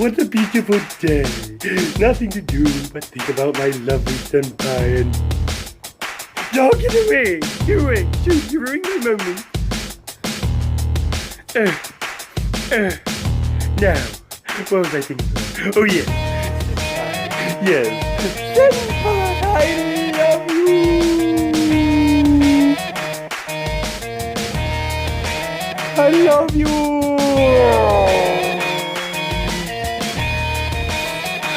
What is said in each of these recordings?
what a beautiful day. Nothing to do but think about my lovely senpai and... Don't get away! Get away! Shoot, you ruined my moment. Now, what was I thinking about? Oh, yes. Yes. Senpai, I love you! I love you!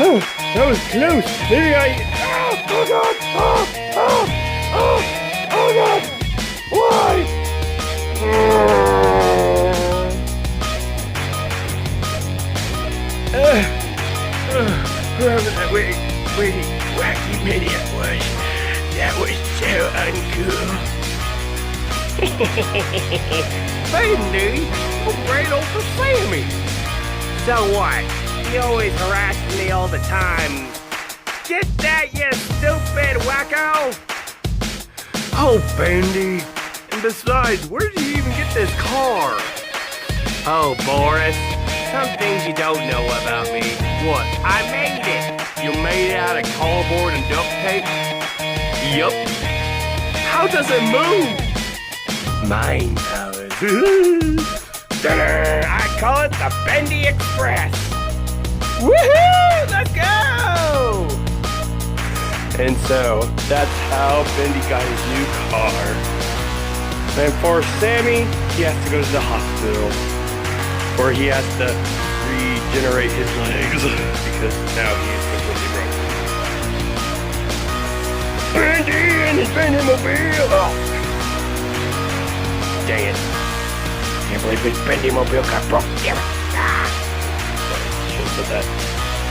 Oh, that was close. Maybe oh God! Oh God! Why? Whoever that wacky maniac was, that was so uncool. Bendy, you're great old for Sammy. So what? He always harasses me all the time. Get that, you stupid wacko! Oh, Bendy. And besides, where did you even get this car? Oh, Boris, some things you don't know about me. What? I made it. You made it out of cardboard and duct tape? Yup. How does it move? Mind powers. I call it the Bendy Express. Woohoo! Let's go! And so, that's how Bendy got his new car. And for Sammy, he has to go to the hospital. Or he has to regenerate his legs because now he is completely broken. Bendy and his Bendy-mobile! Oh. Dang it. Can't believe his Bendy-mobile got broke. Damn it. Ah. Should've said that.